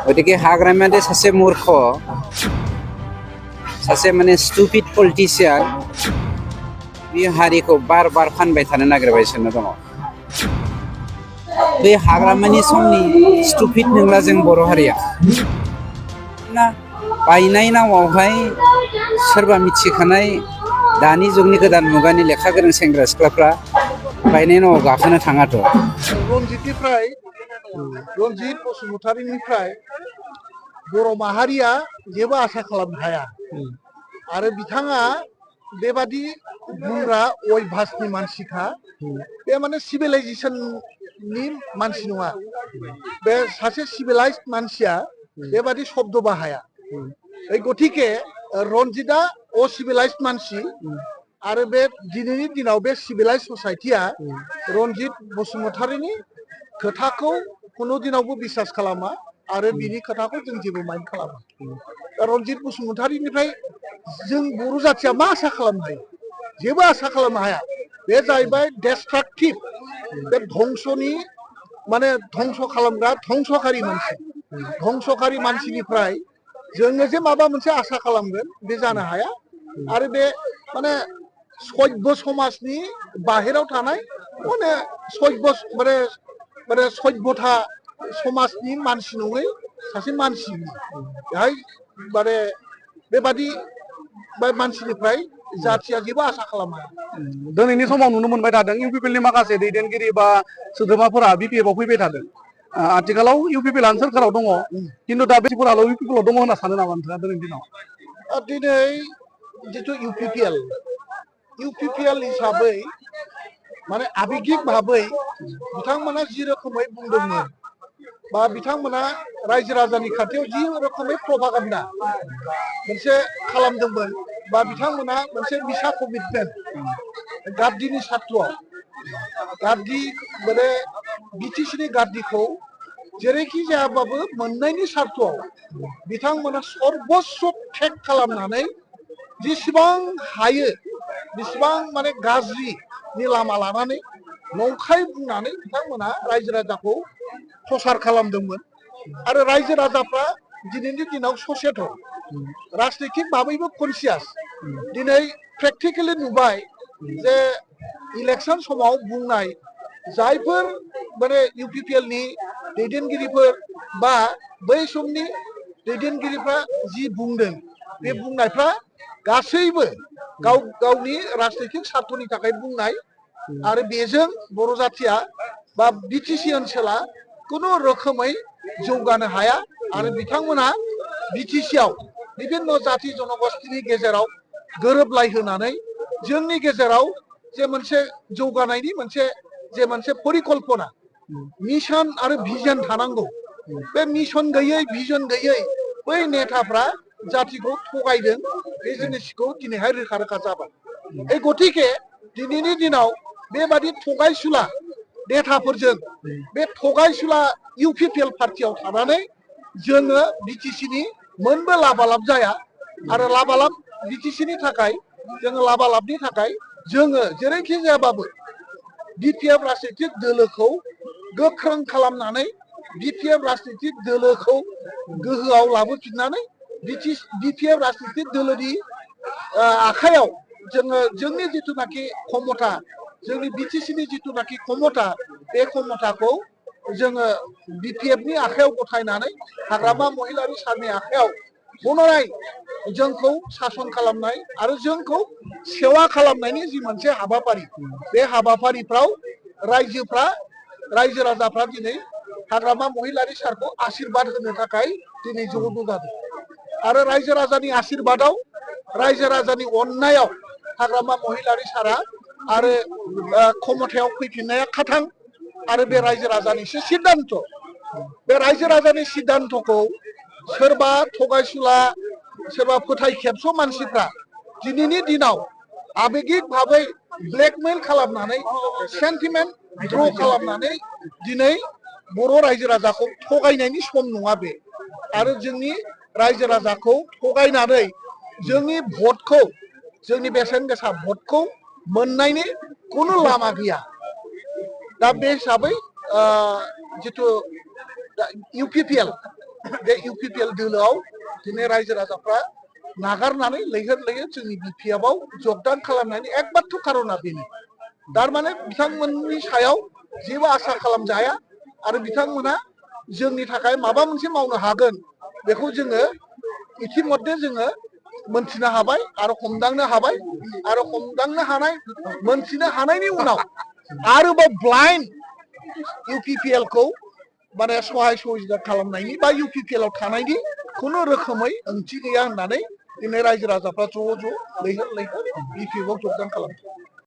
गतिके हाग्रामायादि सासे मूर्ख सासे माने स्टुपिड पलिटिशियान बे हारिखौ बार बार फानबाय थानो नागिरगासिनो दङ बे हाग्रामानि समनि स्टुपिड नंला जों बर' हारिया ना बायनाय नावावहाय सोरबा मिथिखानाय दानि जुगनि गोदान मुगानि लेखा गोरों सेंग्रा सिख्लाफ्रा बायनाय नावाव गाखोनो थाङाथ' रनजित बसुमतारीनिफ्राय बर' माहारिया जेबो आसा खालामनो हाया आरो बिथाङा बेबादि बुंग्रा अयभासनि मानसिखा बे माने सिभिलाइजेसननि मानसि नङा बे सासे सिभिलाइज्ड मानसिया बेबादि शब्द बाहाया गतिके रनजितआ असिभिलाइज्ड मानसि आरो बे दिनैनि दिनाव बे सिभिलाइज्ड ससाइटिया रनजित बसुमतारीनि खोथाखौ कुनु दिनावबो बिसास खालामा आरो बिनि खोथाखौ जों जेबो माइन्ड खालामा रनजित बसुमतारीनिफ्राय जों बर' जाथिया मा आसा खालामनो हायो जेबो आसा खालामनो हाया बे जाहैबाय डेस्ट्राक्टिभ बे धंसनि माने धंस खालामग्रा धंसकारि मानसिनिफ्राय जोङो जे माबा मोनसे आसा खालामगोन बे जानो हाया आरो बे माने सभ्य समाजनि बाहेराव थानाय माने माने सभ्यता समाजनि मानसि नङै सासे मानसि बेहाय माने बेबादि मानसिनिफ्राय जाथिया जेबो आसा खालामा दिनैनि समाव नुनो मोनबाय थादों इउपिपिएलनि माखासे दैदेनगिरि बा सोद्रोमाफोरा बिपिएफआव फैबाय थादों आथिखालाव इउपिपिएलआनो सोरखाराव दङ खिन्थु दा बेफोराल' इउपिपिएलआव दङ होनना सानो नामा नोंथाङा दिनैनि दिनाव दिनै जिथु इउपिपिएल हिसाबै माने आबेगिक भाबै बिथांमोना जि रोखोमै बुंदोंमोन बा बिथांमोना रायजो राजानि खाथियाव जि रोखोमै प्रपागान्डा मोनसे खालामदोंमोन बा बिथांमोना मोनसे मिसा कमिटमेन्ट गार्दिनि सात्रआव गार्दि माने बिटिसिनि गार्दिखौ जेरैखि जायाबाबो मोननायनि सार्थआव बिथांमोना सर्बस्व टेग खालामनानै जेसेबां हायो बेसेबां माने गाज्रिनि लामा लानानै नंखाय बुंनानै बिथांमोना रायजो राजाखौ प्रसार खालामदोंमोन आरो रायजो राजाफ्रा दिनैनि दिनाव सचेतन राजनितिक भाबैबो कनसियास दिनै प्रेक्टिकेलि नुबाय जे इलेक्सन समाव बुंनाय जायफोर माने इउपिपिएलनि दैदेनगिरिफोर बा बै समनि दैदेनगिरिफ्रा जि बुंदों बे बुंनायफ्रा गासैबो गावनि राजनितिक सार्थनि थाखाय बुंनाय आरो बेजों बर' जाथिया बा बिटिसि ओनसोला कुनु रोखोमै जौगानो हाया आरो बिथांमोना बिटिसिआव बिभिन्न जाति जनगोष्ठीनि गेजेराव गोरोबलायहोनानै जोंनि गेजेराव जे मोनसे जौगानायनि मोनसे परिकल्पना मिशन आरो भिजन थानांगौ बे मिशन गैयै भिजन गैयै बै नेताफ्रा जातिखौ थगायदों बे जिनिसखौ दिनैहाय रोखा रोखा जाबाय गतिके दिनैनि दिनाव बेबादि थगायसुला नेताफोरजों बे थगायसुला इउपिपिएल पार्टियाव थानानै जोङो बिटिसिनि मोनबो लाबालाब जाया आरो लाबालाब बिटिसिनि थाखाय जोङो लाबालाबनि थाखाय जोङो जेरैखि जायाबाबो बिपिएफ राजनितिक दोलोखौ गोख्रों खालामनानै बिपिएफ राजनितिक दोलोखौ गोहोआव लाबोफिननानै बिपिएफ राजनितिक दोलोनि आखायाव जोङो जोंनि जिथुनाखि क्षमता जोंनि बिटिसिनि जिथुनाखि क्षमता बे क्षमताखौ जोङो बिपिएफनि आखायाव गथायनानै हाग्रामा महिलारि सारनि आखायाव पुनराय जोंखौ सासन खालामनाय आरो जोंखौ सेवा खालामनायनि जि मोनसे हाबाफारि बे हाबाफारिफ्राव रायजो राजाफ्रा दिनै हाग्रामा महिलारि सारखौ आशीर्बाद होनो थाखाय दिनै ज' जादों आरो रायजो राजानि आशीर्बादाव रायजो राजानि अननायाव हाग्रामा महिलारि सारा आरो क्षमतायाव फैफिननाया खाथां आरो बे रायजो राजानिसो सिद्धान्त बे रायजो राजानि सिद्धान्तखौ सोरबा थगायसुला सोरबा फोथाय खेबस' मानसिफ्रा दिनैनि दिनाव आबेगिक भाबै ब्लेकमेल खालामनानै सेन्टिमेन्ट ड्र खालामनानै दिनै बर' रायजो राजाखौ थगायनायनि सम नङा बे आरो जोंनि रायजो राजाखौ थगायनानै जोंनि भटखौ जोंनि बेसेन गोसा भटखौ मोननायनि कुनु लामा गैया दा बे हिसाबै जिथु इउपिपिएल बे इउपिपिएल दोलोआव दिनै रायजो राजाफ्रा नागारनानै लैहोर लैहोर जोंनि बिपिएफआव जगदान खालामनायनि एकमात्र खारना बेनो थारमाने बिथांमोननि सायाव जेबो आसा खालामजाया आरो बिथांमोना जोंनि थाखाय माबा मोनसे मावनो हागोन बेखौ जोङो इतिमध्ये जोङो मोनथिनो हाबाय आरो हमदांनो हाबाय आरो हमदांनो हानाय मोनथिनो हानायनि उनाव आरोबाव ब्लाइन्ड इउपिपिएल खौ माने सहाय सहिदा खालामनायनि बा इउपिपिएल आव थानायनि खुनु रोखोमै ओंथि गैया होननानै दिनै रायजो राजाफ्रा ज' ज' लैहोर लैहोर बिपिएफआव जगदान खालामो